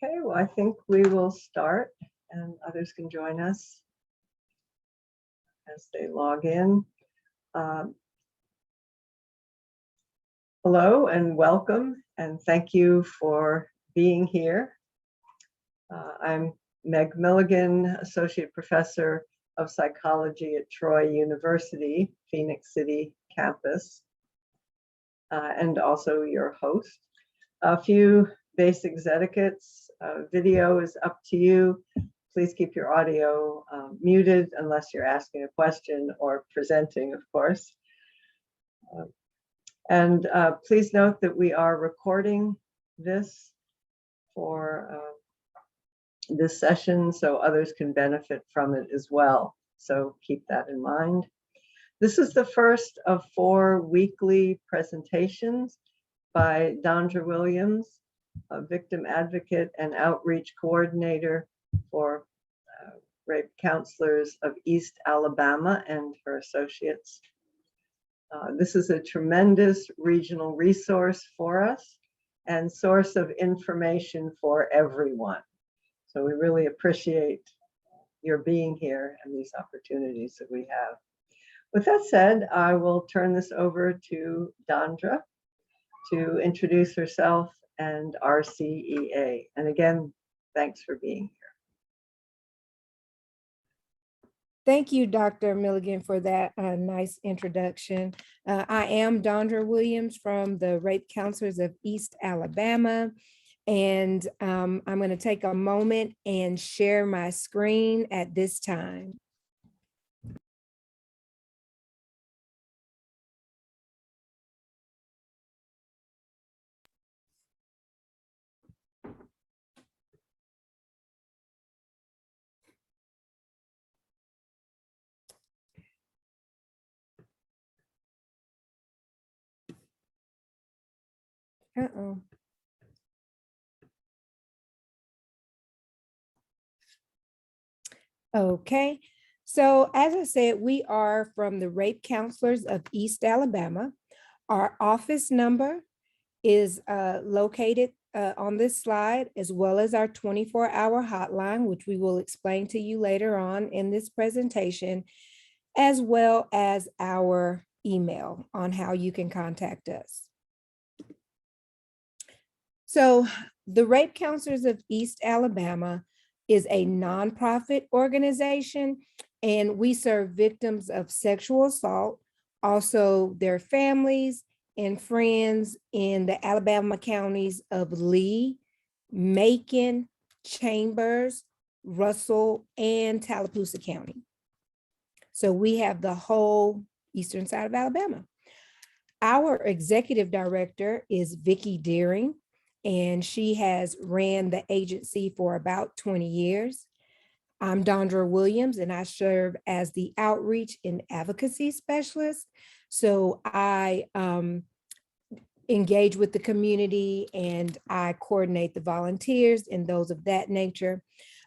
Okay, well, I think we will start and others can join us as they log in. Hello and welcome, and thank you for being here. I'm Meg Milligan, Associate Professor of Psychology at Troy University, Phoenix City campus, and also your host. A few basic etiquettes. Video is up to you. Please keep your audio muted unless you're asking a question or presenting, of course. And please note that we are recording this for this session so others can benefit from it as well. So keep that in mind. This is the first of 4 weekly presentations by Dondra Williams, a victim advocate and outreach coordinator for rape counselors of East Alabama and her associates. This is a tremendous regional resource for us and source of information for everyone. So we really appreciate your being here and these opportunities that we have. With that said, I will turn this over to Dondra to introduce herself and RCEA. And again, thanks for being here. Thank you, Dr. Milligan, for that nice introduction. I am Dondra Williams from the Rape Counselors of East Alabama, and I'm going to take a moment and share my screen at this time. Uh-oh. Okay, so as I said, we are from the Rape Counselors of East Alabama. Our office number is located on this slide, as well as our 24-hour hotline, which we will explain to you later on in this presentation, as well as our email on how you can contact us. So the Rape Counselors of East Alabama is a nonprofit organization, and we serve victims of sexual assault, also their families and friends in the Alabama counties of Lee, Macon, Chambers, Russell, and Tallapoosa County. So we have the whole eastern side of Alabama. Our executive director is Vicki Deering, and she has ran the agency for about 20 years. I'm Dondra Williams, and I serve as the outreach and advocacy specialist. So I engage with the community and I coordinate the volunteers and those of that nature.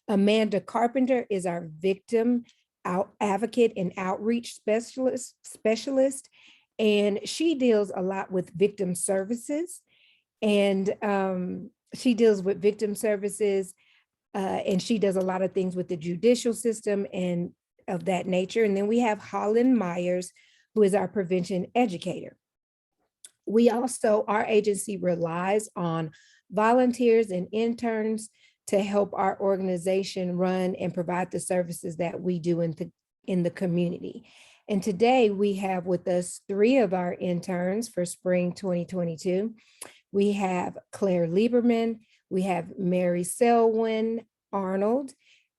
Amanda Carpenter is our victim advocate and outreach specialist, and she deals a lot with victim services. And she deals with victim services, and she does a lot of things with the judicial system and of that nature. And then we have Holland Myers, who is our prevention educator. We also, our agency relies on volunteers and interns to help our organization run and provide the services that we do in the community. And today we have with us 3 of our interns for spring 2022. We have Claire Lieberman, we have Mary Selwyn Arnold,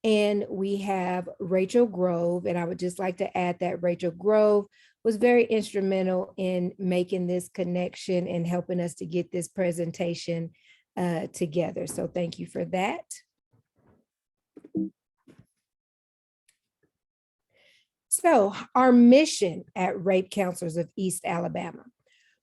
and we have Rachel Grove. And I would just like to add that Rachel Grove was very instrumental in making this connection and helping us to get this presentation together. So thank you for that. So our mission at Rape Counselors of East Alabama.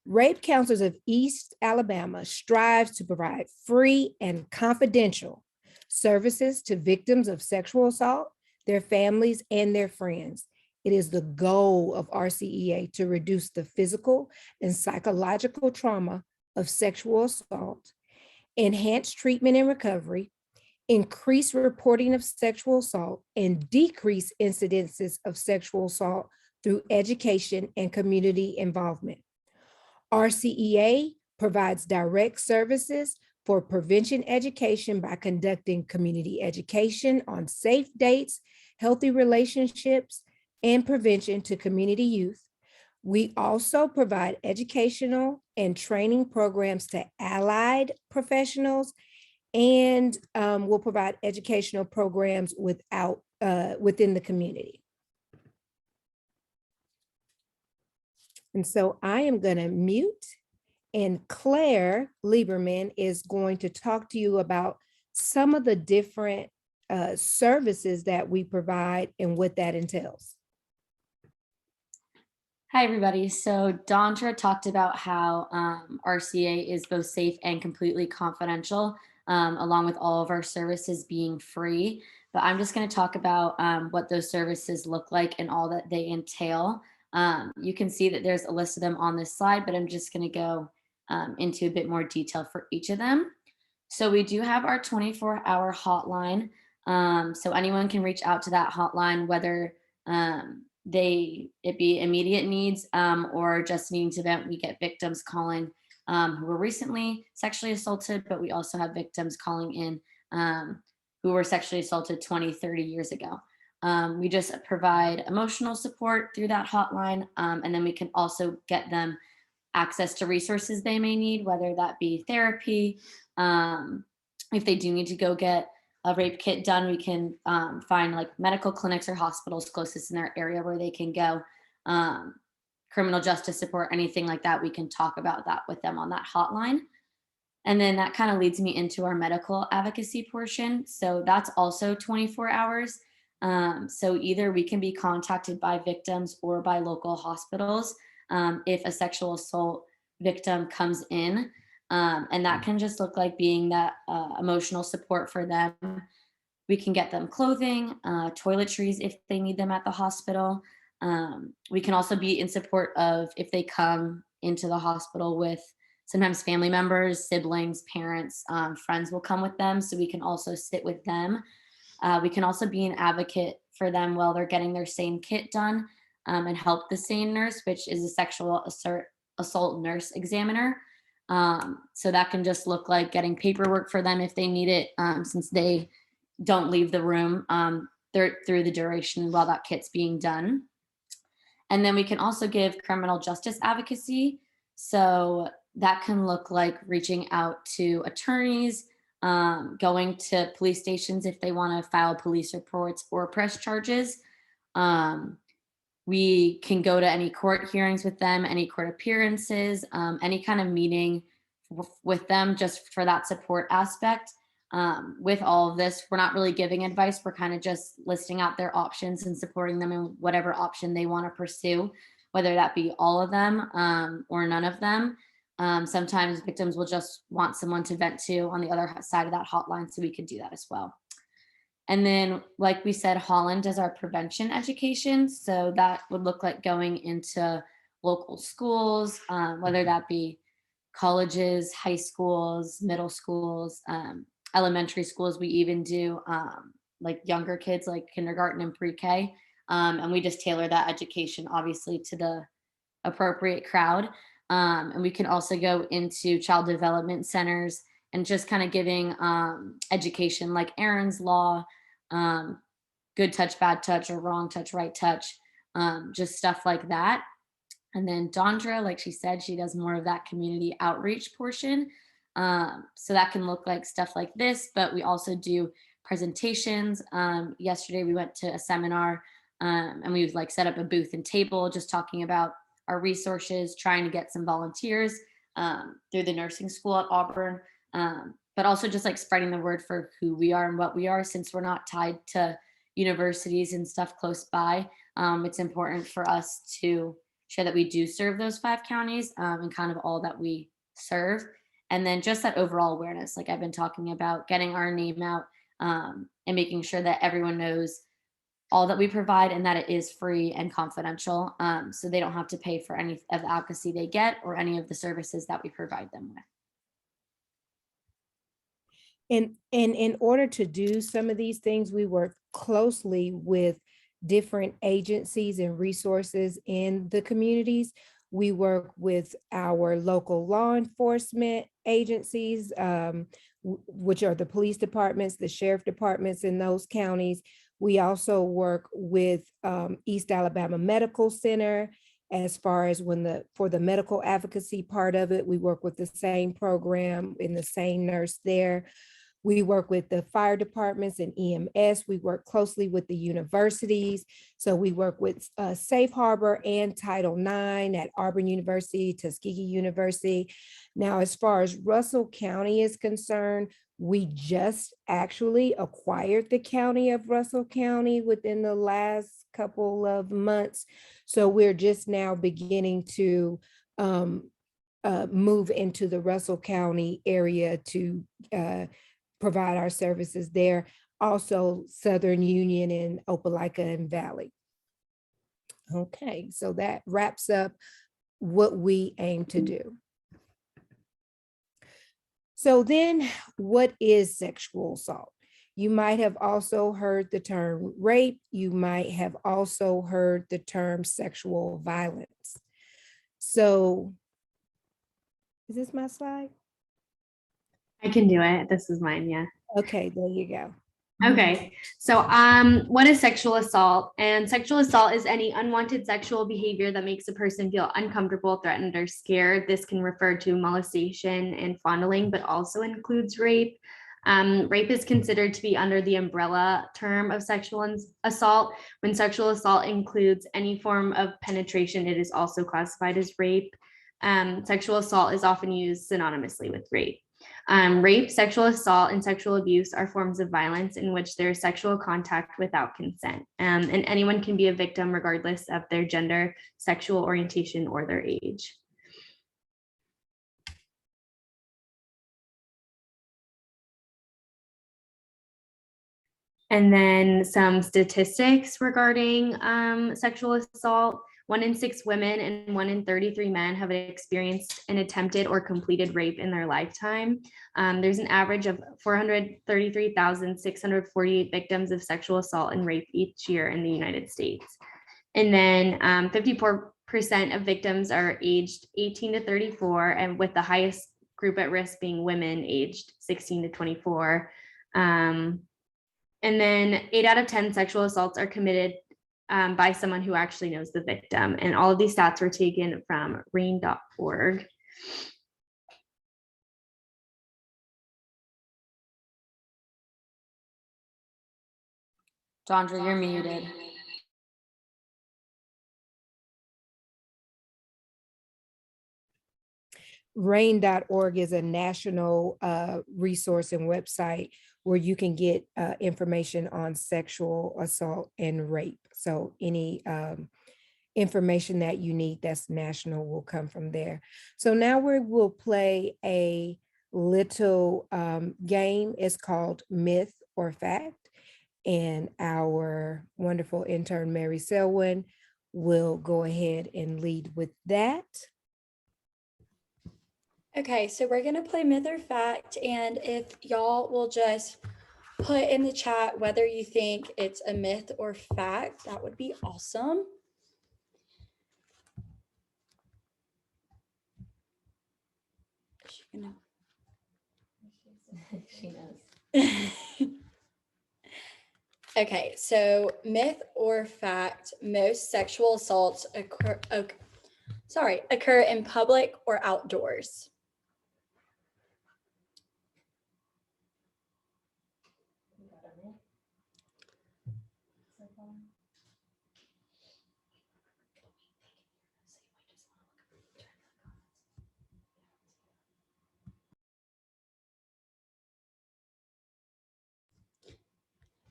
Rape Counselors of East Alabama strives to provide free and confidential services to victims of sexual assault, their families, and their friends. It is the goal of RCEA to reduce the physical and psychological trauma of sexual assault, enhance treatment and recovery, increase reporting of sexual assault, and decrease incidences of sexual assault through education and community involvement. RCEA provides direct services for prevention education by conducting community education on safe dates, healthy relationships, and prevention to community youth. We also provide educational and training programs to allied professionals, and we'll provide educational programs within the community. And so I am going to mute, and Claire Lieberman is going to talk to you about some of the different services that we provide and what that entails. Hi, everybody. So Dondra talked about how RCEA is both safe and completely confidential, along with all of our services being free. But I'm just going to talk about what those services look like and all that they entail. You can see that there's a list of them on this slide, but I'm just going to go into a bit more detail for each of them. So we do have our 24-hour hotline. So anyone can reach out to that hotline, whether it be immediate needs or just needing to vent. We get victims calling who were recently sexually assaulted, but we also have victims calling in who were sexually assaulted 20, 30 years ago. We just provide emotional support through that hotline, and then we can also get them access to resources they may need, whether that be therapy. If they do need to go get a rape kit done, we can find like medical clinics or hospitals closest in their area where they can go. Criminal justice support, anything like that, we can talk about that with them on that hotline. And then that kind of leads me into our medical advocacy portion. So that's also 24 hours. So either we can be contacted by victims or by local hospitals if a sexual assault victim comes in. And that can just look like being that emotional support for them. We can get them clothing, toiletries if they need them at the hospital. We can also be in support of if they come into the hospital with sometimes family members, siblings, parents, friends will come with them. So we can also sit with them. We can also be an advocate for them while they're getting their SANE kit done and help the SANE nurse, which is a sexual assault nurse examiner. So that can just look like getting paperwork for them if they need it, since they don't leave the room through the duration while that kit's being done. And then we can also give criminal justice advocacy. So that can look like reaching out to attorneys, going to police stations if they want to file police reports or press charges. We can go to any court hearings with them, any court appearances, any kind of meeting with them just for that support aspect. With all of this, we're not really giving advice. We're kind of just listing out their options and supporting them in whatever option they want to pursue, whether that be all of them or none of them. Sometimes victims will just want someone to vent to on the other side of that hotline, so we could do that as well. And then, like we said, Holland does our prevention education. So that would look like going into local schools, whether that be colleges, high schools, middle schools, elementary schools. We even do like younger kids, like kindergarten and pre-K. And we just tailor that education, obviously, to the appropriate crowd. And we can also go into child development centers and just kind of giving education like Aaron's Law, good touch, bad touch, or wrong touch, right touch, just stuff like that. And then Dondra, like she said, she does more of that community outreach portion. So that can look like stuff like this, but we also do presentations. Yesterday we went to a seminar and we like set up a booth and table just talking about our resources, trying to get some volunteers through the nursing school at Auburn, but also just like spreading the word for who we are and what we are, since we're not tied to universities and stuff close by. It's important for us to show that we do serve those 5 counties and kind of all that we serve. And then just that overall awareness, like I've been talking about, getting our name out and making sure that everyone knows all that we provide and that it is free and confidential, so they don't have to pay for any of the advocacy they get or any of the services that we provide them with. And in order to do some of these things, we work closely with different agencies and resources in the communities. We work with our local law enforcement agencies, which are the police departments, the sheriff departments in those counties. We also work with East Alabama Medical Center as far as for the medical advocacy part of it. We work with the same program and the same nurse there. We work with the fire departments and EMS. We work closely with the universities. So we work with Safe Harbor and Title IX at Auburn University, Tuskegee University. Now, as far as Russell County is concerned, we just actually acquired the county of Russell County within the last couple of months. So we're just now beginning to move into the Russell County area to provide our services there. Also Southern Union and Opelika and Valley. Okay, so that wraps up what we aim to do. So then, what is sexual assault? You might have also heard the term rape. You might have also heard the term sexual violence. So, is this my slide? I can do it. This is mine, yeah. Okay, there you go. Okay, so what is sexual assault? And sexual assault is any unwanted sexual behavior that makes a person feel uncomfortable, threatened, or scared. This can refer to molestation and fondling, but also includes rape. Rape is considered to be under the umbrella term of sexual assault. When sexual assault includes any form of penetration, it is also classified as rape. Sexual assault is often used synonymously with rape. Rape, sexual assault, and sexual abuse are forms of violence in which there is sexual contact without consent. And anyone can be a victim regardless of their gender, sexual orientation, or their age. And then some statistics regarding sexual assault. 1 in 6 women and 1 in 33 men have experienced an attempted or completed rape in their lifetime. There's an average of 433,648 victims of sexual assault and rape each year in the United States. And then 54% of victims are aged 18 to 34, and with the highest group at risk being women aged 16 to 24. And then 8 out of 10 sexual assaults are committed by someone who actually knows the victim. And all of these stats were taken from RAIN.org. Dondra, you're muted. RAIN.org is a national resource and website where you can get information on sexual assault and rape. So any information that you need that's national will come from there. So now we will play a little game. It's called Myth or Fact. And our wonderful intern, Mary Selwyn, will go ahead and lead with that. Okay, so we're gonna play Myth or Fact, and if y'all will just put in the chat whether you think it's a myth or fact, that would be awesome. She knows. Okay, so myth or fact, most sexual assaults occur in public or outdoors.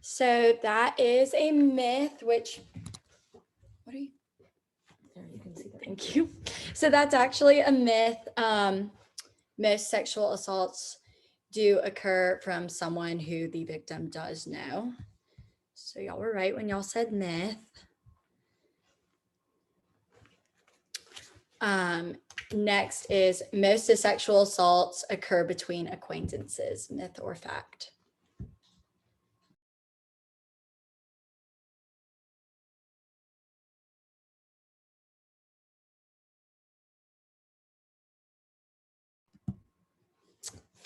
So that is a myth, which, what are you? There, you can see that. Thank you. So that's actually a myth. Most sexual assaults do occur from someone who the victim does know. So y'all were right when y'all said myth. Next is most of sexual assaults occur between acquaintances, myth or fact?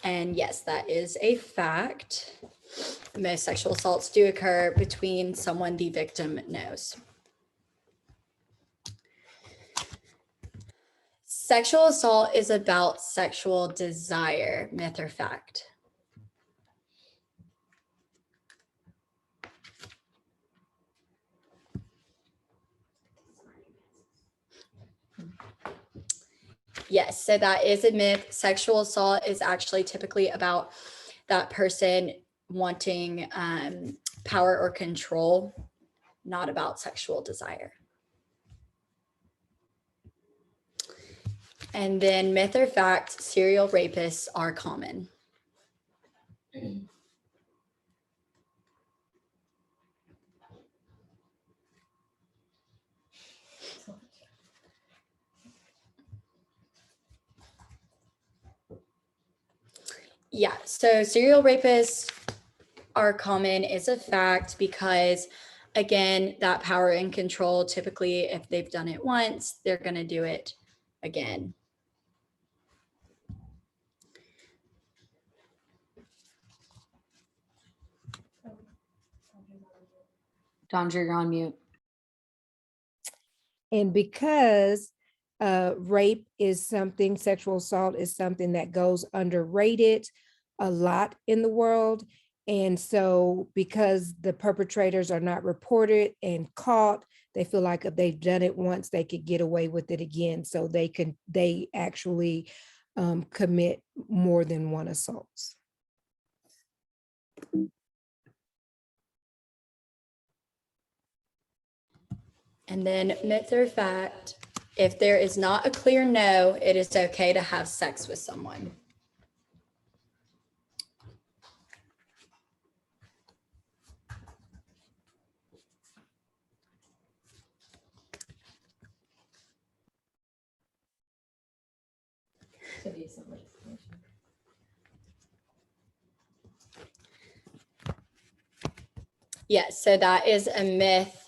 And yes, that is a fact. Most sexual assaults do occur between someone the victim knows. Sexual assault is about sexual desire, myth or fact? Yes, so that is a myth. Sexual assault is actually typically about that person wanting power or control, not about sexual desire. And then myth or fact, serial rapists are common. Yeah, so serial rapists are common is a fact because, again, that power and control, typically if they've done it once, they're going to do it again. Dondra, you're on mute. And because rape is something, sexual assault is something that goes underrated a lot in the world. And so because the perpetrators are not reported and caught, they feel like if they've done it once, they could get away with it again. So they actually commit more than one assaults. And then myth or fact, if there is not a clear no, it is okay to have sex with someone. Yes, so that is a myth.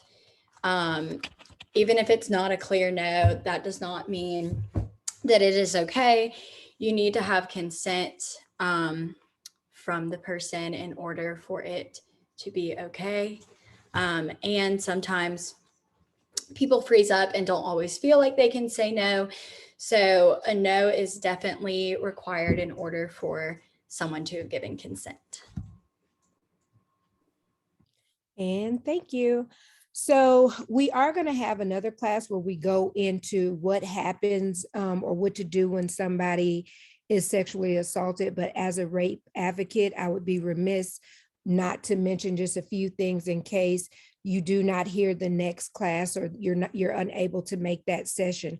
Even if it's not a clear no, that does not mean that it is okay. You need to have consent from the person in order for it to be okay. And sometimes people freeze up and don't always feel like they can say no. So a no is definitely required in order for someone to have given consent. And thank you. So we are going to have another class where we go into what happens or what to do when somebody is sexually assaulted. But as a rape advocate, I would be remiss not to mention just a few things in case you do not hear the next class or you're unable to make that session.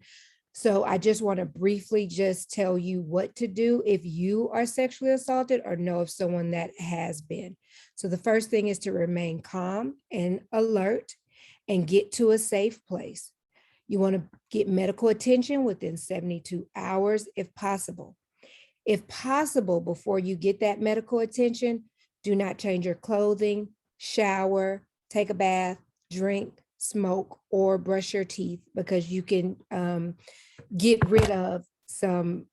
So I just want to briefly just tell you what to do if you are sexually assaulted or know of someone that has been. So the first thing is to remain calm and alert and get to a safe place. You want to get medical attention within 72 hours if possible. If possible, before you get that medical attention, do not change your clothing, shower, take a bath, drink, smoke, or brush your teeth because you can get rid of some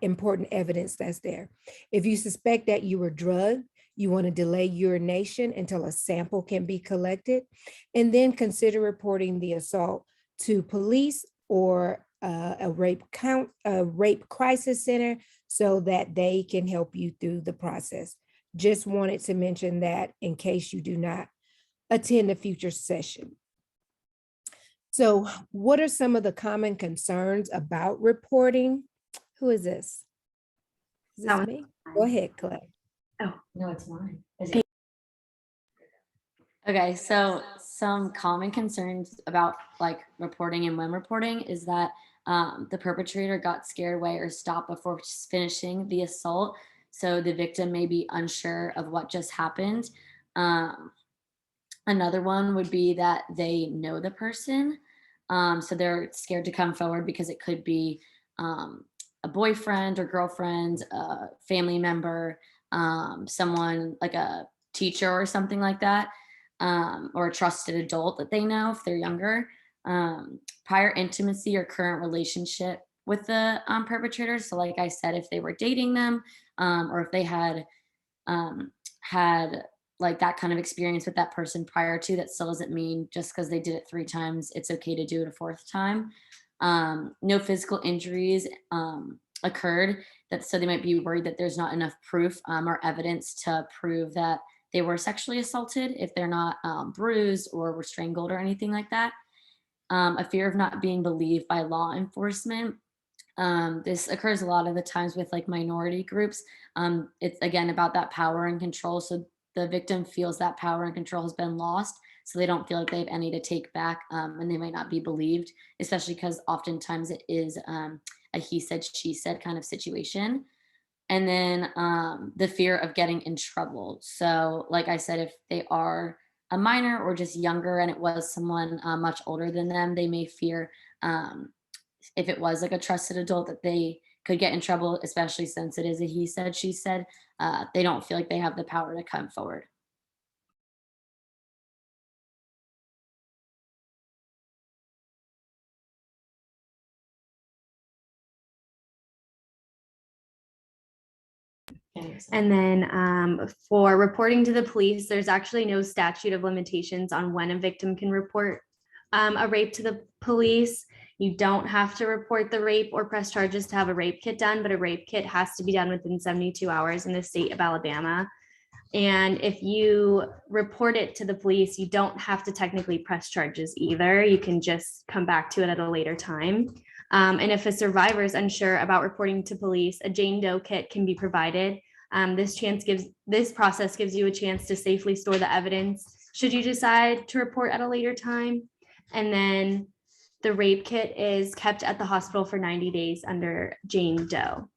important evidence that's there. If you suspect that you were drugged, you want to delay urination until a sample can be collected, and then consider reporting the assault to police or a rape crisis center so that they can help you through the process. Just wanted to mention that in case you do not attend a future session. So what are some of the common concerns about reporting? Who is this? Is this me? Go ahead, Clay. Oh, no, it's mine. Is it? Okay, so some common concerns about like reporting and when reporting is that the perpetrator got scared away or stopped before finishing the assault. So the victim may be unsure of what just happened. Another one would be that they know the person. So they're scared to come forward because it could be a boyfriend or girlfriend, a family member, someone like a teacher or something like that, or a trusted adult that they know if they're younger. Prior intimacy or current relationship with the perpetrators. So like I said, if they were dating them, or if they had had like that kind of experience with that person prior to, that still doesn't mean just because they did it 3 times, it's okay to do it a 4th time. No physical injuries occurred, that so they might be worried that there's not enough proof or evidence to prove that they were sexually assaulted if they're not bruised or were strangled or anything like that. A fear of not being believed by law enforcement. This occurs a lot of the times with like minority groups. It's again about that power and control. So the victim feels that power and control has been lost. So they don't feel like they have any to take back, and they might not be believed, especially because oftentimes it is a he said, she said kind of situation. And then the fear of getting in trouble. So like I said, if they are a minor or just younger and it was someone much older than them, they may fear if it was like a trusted adult that they could get in trouble, especially since it is a he said, she said. They don't feel like they have the power to come forward. And then for reporting to the police, there's actually no statute of limitations on when a victim can report a rape to the police. You don't have to report the rape or press charges to have a rape kit done, but a rape kit has to be done within 72 hours in the state of Alabama. And if you report it to the police, you don't have to technically press charges either. You can just come back to it at a later time. And if a survivor is unsure about reporting to police, a Jane Doe kit can be provided. This process gives you a chance to safely store the evidence should you decide to report at a later time. And then the rape kit is kept at the hospital for 90 days under Jane Doe.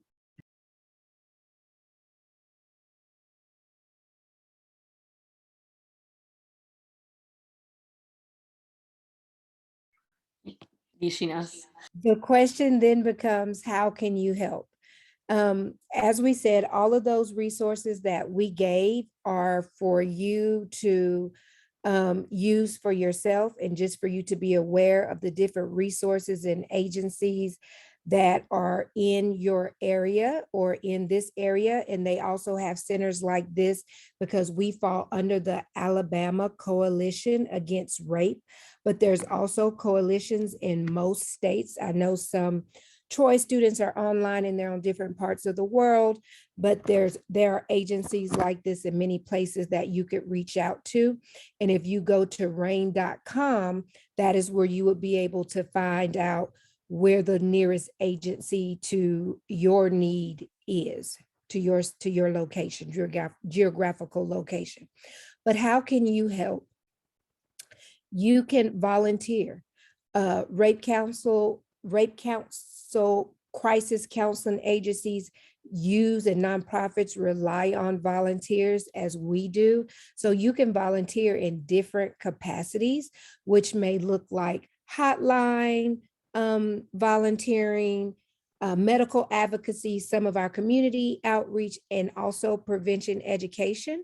She knows. The question then becomes, how can you help? As we said, all of those resources that we gave are for you to use for yourself and just for you to be aware of the different resources and agencies that are in your area or in this area. And they also have centers like this because we fall under the Alabama Coalition Against Rape, but there's also coalitions in most states. I know some Troy students are online and they're on different parts of the world, but there are agencies like this in many places that you could reach out to. And if you go to rain.com, that is where you would be able to find out where the nearest agency to your need is, to your location, geographical location. But how can you help? You can volunteer. Rape counsel, crisis counseling agencies use and nonprofits rely on volunteers as we do. So you can volunteer in different capacities, which may look like hotline volunteering, medical advocacy, some of our community outreach, and also prevention education.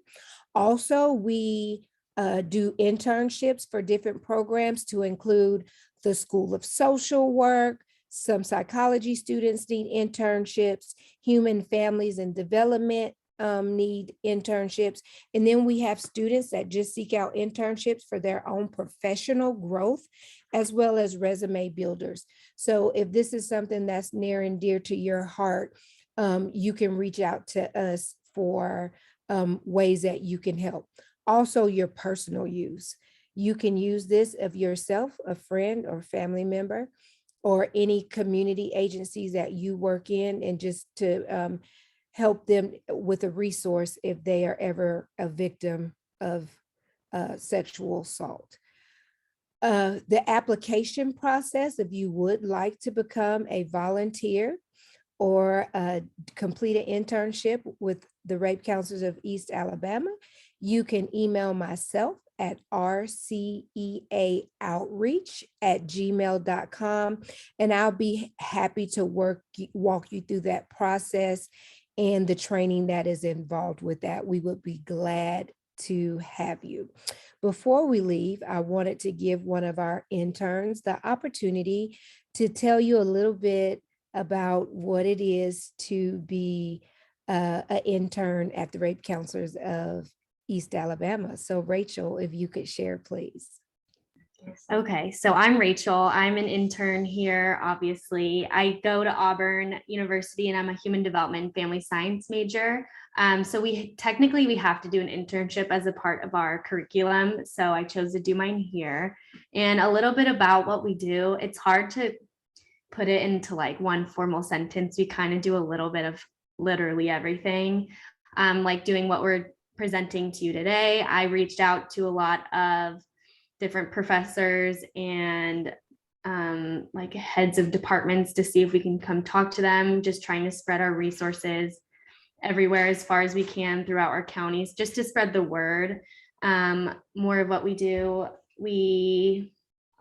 Also, we do internships for different programs to include the School of Social Work. Some psychology students need internships, human families and development need internships. And then we have students that just seek out internships for their own professional growth, as well as resume builders. So if this is something that's near and dear to your heart, you can reach out to us for ways that you can help. Also, your personal use. You can use this of yourself, a friend or family member, or any community agencies that you work in, and just to help them with a resource if they are ever a victim of sexual assault. The application process, if you would like to become a volunteer or complete an internship with the Rape Counselors of East Alabama, you can email myself at rceaoutreach@gmail.com. And I'll be happy to walk you through that process and the training that is involved with that. We would be glad to have you. Before we leave, I wanted to give one of our interns the opportunity to tell you a little bit about what it is to be an intern at the Rape Counselors of East Alabama. So Rachel, if you could share, please. Okay, so I'm Rachel. I'm an intern here, obviously. I go to Auburn University and I'm a human development and family science major. So we have to do an internship as a part of our curriculum. So I chose to do mine here. And a little bit about what we do. It's hard to put it into like one formal sentence. We kind of do a little bit of literally everything. Like doing what we're presenting to you today. I reached out to a lot of different professors and like heads of departments to see if we can come talk to them, just trying to spread our resources everywhere as far as we can throughout our counties, just to spread the word. More of what we do, wow,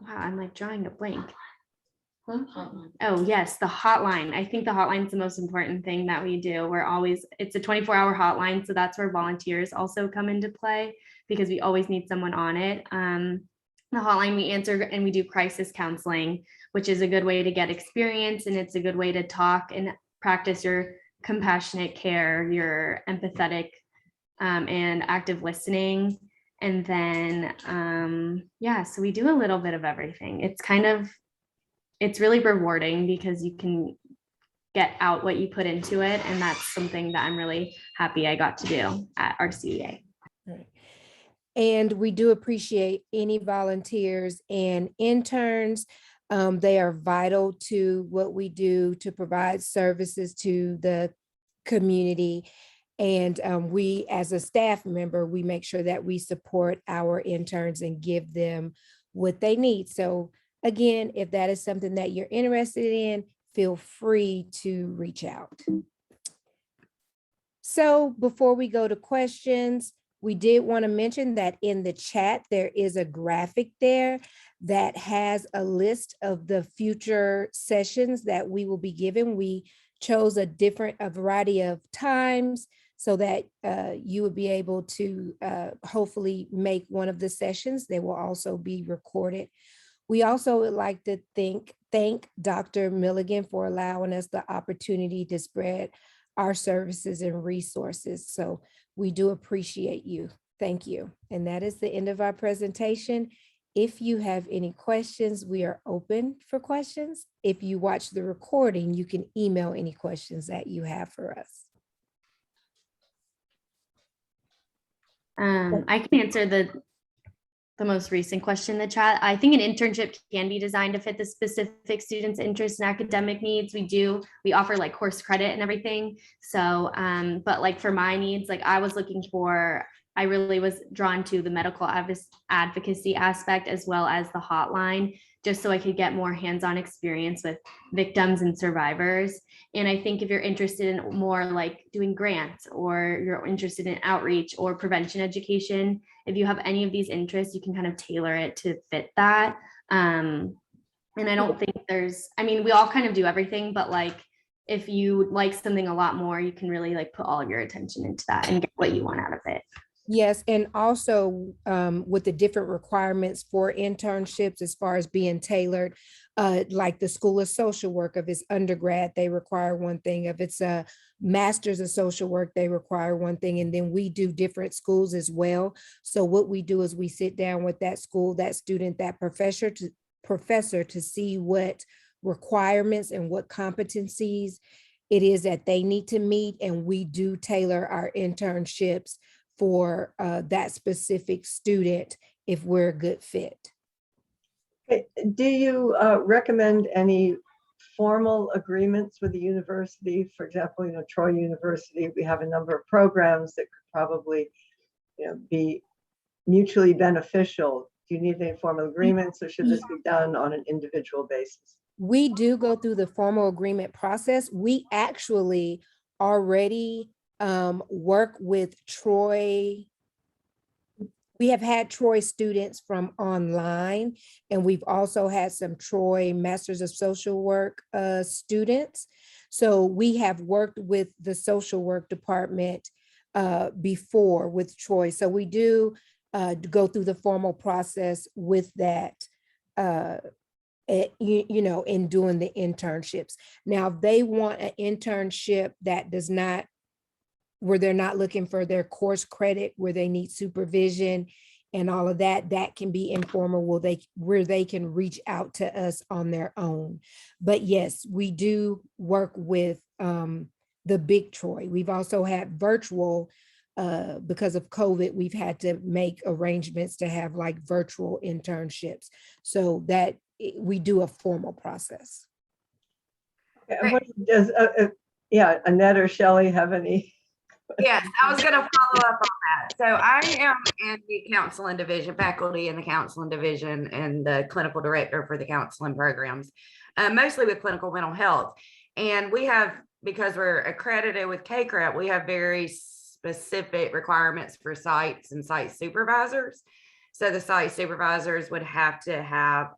I'm like drawing a blank. Oh yes, the hotline. I think the hotline is the most important thing that we do. It's a 24-hour hotline, so that's where volunteers also come into play because we always need someone on it. The hotline, we answer and we do crisis counseling, which is a good way to get experience, and it's a good way to talk and practice your compassionate care, your empathetic and active listening. And then, so we do a little bit of everything. It's really rewarding because you can get out what you put into it. And that's something that I'm really happy I got to do at RCEA. Right. And we do appreciate any volunteers and interns. They are vital to what we do to provide services to the community. And we, as a staff member, we make sure that we support our interns and give them what they need. So again, if that is something that you're interested in, feel free to reach out. So before we go to questions, we did want to mention that in the chat, there is a graphic there that has a list of the future sessions that we will be giving. We chose a variety of times so that you would be able to hopefully make one of the sessions. They will also be recorded. We also would like to thank Dr. Milligan for allowing us the opportunity to spread our services and resources. So we do appreciate you. Thank you. And that is the end of our presentation. If you have any questions, we are open for questions. If you watch the recording, you can email any questions that you have for us. I can answer the most recent question in the chat. I think an internship can be designed to fit the specific student's interests and academic needs. We offer like course credit and everything. So, but like for my needs, like I really was drawn to the medical advocacy aspect as well as the hotline, just so I could get more hands-on experience with victims and survivors. And I think if you're interested in more like doing grants, or you're interested in outreach or prevention education, if you have any of these interests, you can kind of tailor it to fit that. And I don't think we all kind of do everything, but like, if you like something a lot more, you can really like put all of your attention into that and get what you want out of it. Yes, and also with the different requirements for internships as far as being tailored, like the School of Social Work, if it's undergrad, they require one thing. If it's a master's of social work, they require one thing. And then we do different schools as well. So what we do is we sit down with that school, that student, that professor to see what requirements and what competencies it is that they need to meet. And we do tailor our internships for that specific student if we're a good fit. Do you recommend any formal agreements with the university? For example, Troy University, we have a number of programs that could probably be mutually beneficial. Do you need any formal agreements, or should this be done on an individual basis? We do go through the formal agreement process. We actually already work with Troy We have had Troy students from online, and we've also had some Troy Masters of Social Work students. So we have worked with the social work department before with Troy. So we do go through the formal process with that, you know, in doing the internships. Now, if they want an internship that does not, where they're not looking for their course credit, where they need supervision and all of that, that can be informal, where they can reach out to us on their own. But yes, we do work with the Big Troy. We've also had virtual, because of COVID, we've had to make arrangements to have like virtual internships, so that we do a formal process. And what does, yeah, Annette or Shelley have any? Yes, I was going to follow up on that. So I am in the counseling division, faculty in the counseling division, and the clinical director for the counseling programs, mostly with clinical mental health. And we have, because we're accredited with KCREP, we have very specific requirements for sites and site supervisors. So the site supervisors would have to have,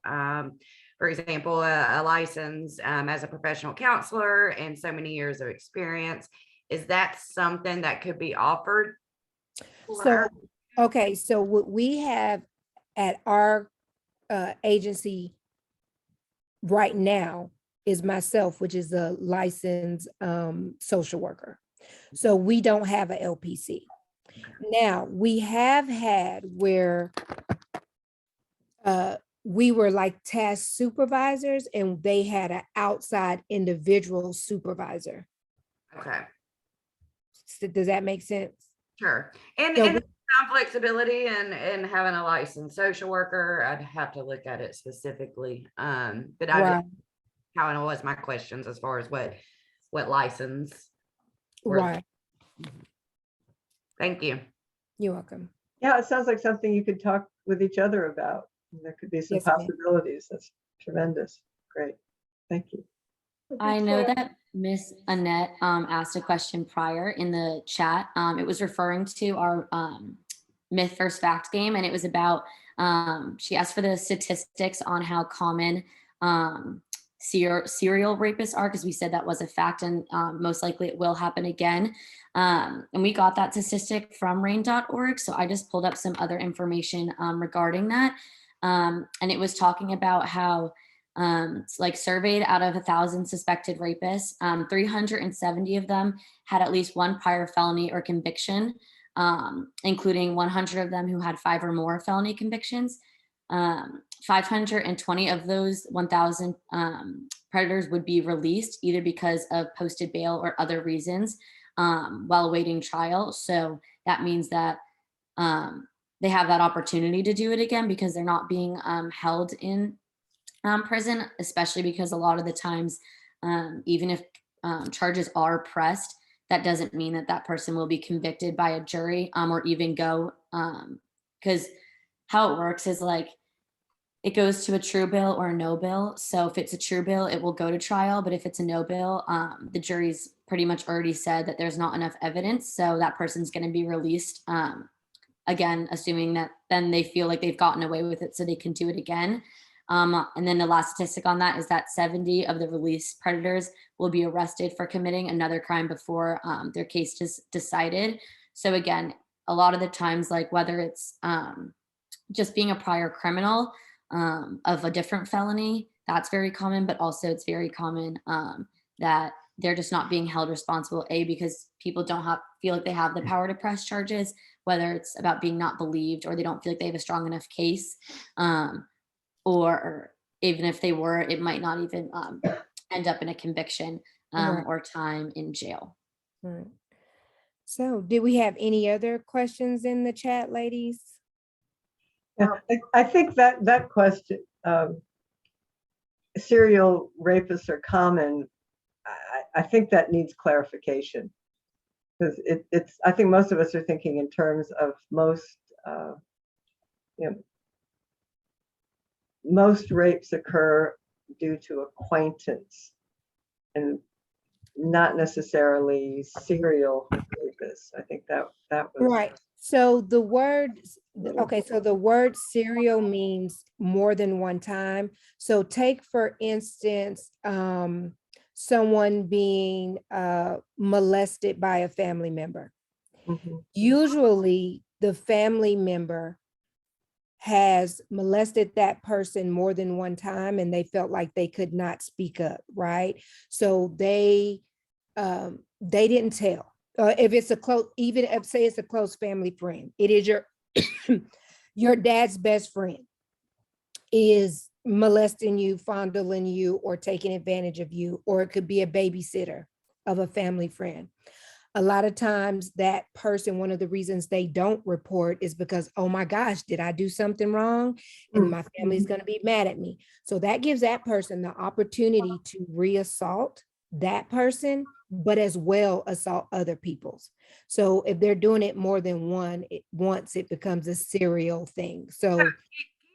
for example, a license as a professional counselor and so many years of experience. Is that something that could be offered? So, okay, so what we have at our agency right now is myself, which is a licensed social worker. So we don't have a LPC. Now, we have had where we were like task supervisors, and they had an outside individual supervisor. Okay, So does that make sense? sure. And, So and some flexibility in having a licensed social worker. I'd have to look at it specifically. But I Right, just kind of was my questions as far as what license. right. Thank you. You're welcome. Yeah, it sounds like something you could talk with each other about. There could be some Yes, ma'am. possibilities. That's tremendous. Great. Thank you. I know that Miss Annette asked a question prior in the chat. It was referring to our myth versus fact game, and it was about, she asked for the statistics on how common serial rapists are, because we said that was a fact, and most likely it will happen again. And we got that statistic from rain.org. So I just pulled up some other information regarding that. And it was talking about how like surveyed out of 1,000 suspected rapists, 370 of them had at least one prior felony or conviction, including 100 of them who had 5 or more felony convictions. 520 of those 1,000 predators would be released either because of posted bail or other reasons while awaiting trial. So that means that they have that opportunity to do it again because they're not being held in prison, especially because a lot of the times, even if charges are pressed, that doesn't mean that that person will be convicted by a jury or even go, because how it works is like it goes to a true bill or a no bill. So if it's a true bill, it will go to trial. But if it's a no bill, the jury's pretty much already said that there's not enough evidence. So that person's going to be released. Again, assuming that then they feel like they've gotten away with it so they can do it again. And then the last statistic on that is that 70 of the released predators will be arrested for committing another crime before their case is decided. So again, a lot of the times, like whether it's just being a prior criminal of a different felony, that's very common, but also it's very common that they're just not being held responsible, because people don't feel like they have the power to press charges, whether it's about being not believed or they don't feel like they have a strong enough case. Or even if they were, it might not even end up in a conviction Right. or time in jail. Right. So did we have any other questions in the chat, ladies? Yeah, I think that question, serial rapists are common. I think that needs clarification, because it's. I think most of us are thinking in terms of most, most rapes occur due to acquaintance, and not necessarily serial rapists. I think that was Right. So the word, okay, so the word serial means more than one time. So take, for instance, someone being molested by a family member. Mhm. Usually the family member has molested that person more than one time and they felt like they could not speak up, right? So they didn't tell. If it's a close, even if say it's a close family friend, it is your your dad's best friend is molesting you, fondling you, or taking advantage of you, or it could be a babysitter of a family friend. A lot of times that person, one of the reasons they don't report is because, oh my gosh, did I do something wrong? And my family's going to be mad at me. So that gives that person the opportunity to reassault that person, but as well assault other people's. So if they're doing it more than once, it becomes a serial thing. So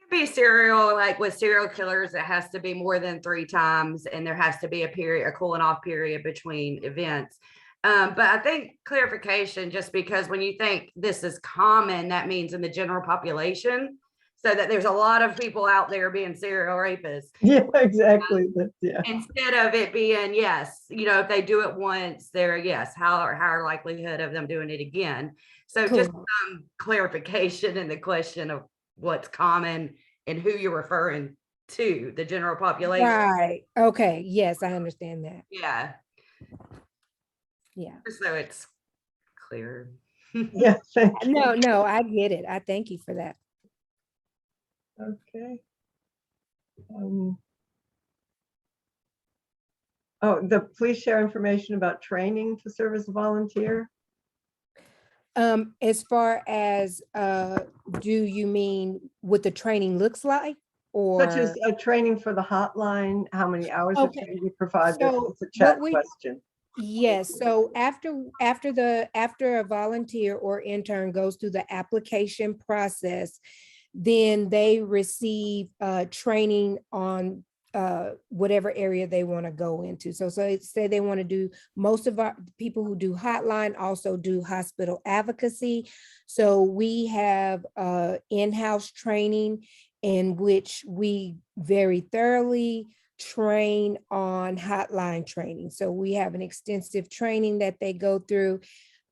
Be serial, like with serial killers, it has to be more than 3 times, and there has to be a cooling off period between events. But I think clarification, just because when you think this is common, that means in the general population, so that there's a lot of people out there being serial rapists. Yeah, exactly. Yeah. Instead of it being, yes, if they do it once, they're higher likelihood of them doing it again. So just some clarification in the question of what's common and who you're referring to, the general population. right. Okay. Yes, I understand that. Yeah. Yeah. Just so it's clear. Yeah, thank you. No, I get it. I thank you for that. Okay. Please share information about training to serve as a volunteer. As far as, do you mean what the training looks like? Such as Or, a training for the hotline, how many hours of Okay. training you provide? So It's a chat what we- question. yes, so after a volunteer or intern goes through the application process, then they receive training on whatever area they want to go into. So say they want to do, most of our people who do hotline also do hospital advocacy. So we have in-house training in which we very thoroughly train on hotline training. So we have an extensive training that they go through.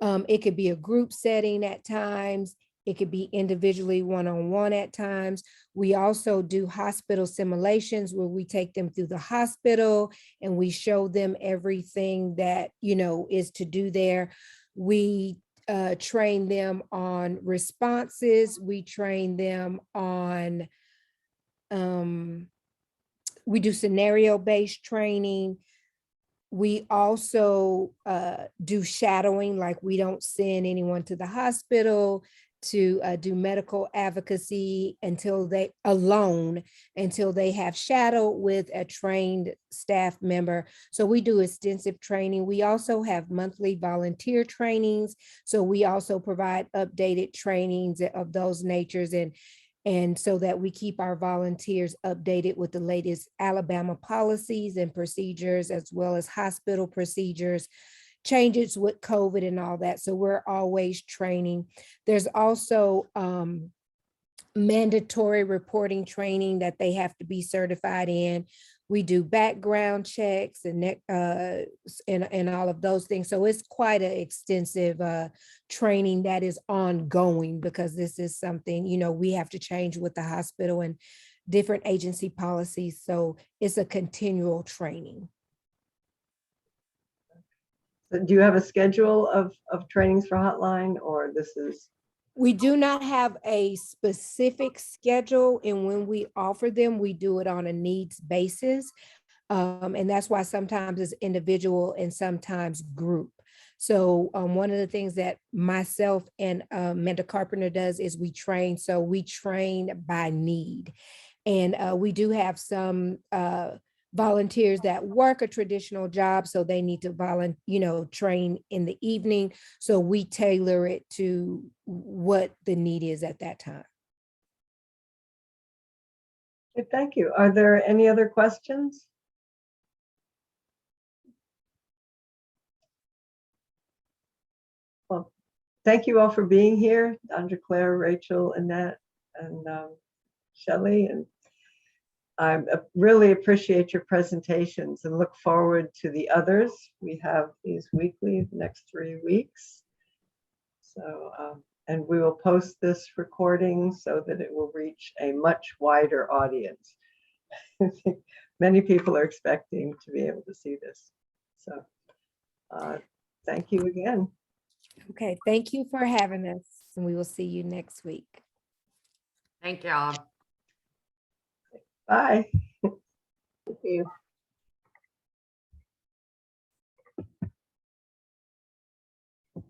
It could be a group setting at times. It could be individually one-on-one at times. We also do hospital simulations where we take them through the hospital and we show them everything that, is to do there. We train them on responses. We train them on, we do scenario-based training. We also do shadowing, like we don't send anyone to the hospital to do medical advocacy until they have shadowed with a trained staff member. So we do extensive training. We also have monthly volunteer trainings. So we also provide updated trainings of those natures, and so that we keep our volunteers updated with the latest Alabama policies and procedures, as well as hospital procedures, changes with COVID and all that. So we're always training. There's also mandatory reporting training that they have to be certified in. We do background checks and all of those things. So it's quite an extensive training that is ongoing, because this is something, we have to change with the hospital and different agency policies. So it's a continual training. So do you have a schedule of trainings for hotline, or this is? We do not have a specific schedule, and when we offer them, we do it on a needs basis. And that's why sometimes it's individual and sometimes group. So one of the things that myself and Amanda Carpenter does is we train. So we train by need. And we do have some volunteers that work a traditional job, so they need to train in the evening. So we tailor it to what the need is at that time. Okay, thank you. Are there any other questions? Well, thank you all for being here, Dondra, Claire, Rachel, Annette, and Shelley. And I really appreciate your presentations and look forward to the others. We have these weekly, the next 3 weeks. So, and we will post this recording so that it will reach a much wider audience. Many people are expecting to be able to see this. So thank you again. Okay, thank you for having us, and we will see you next week. Thank y'all. Bye. Thank you.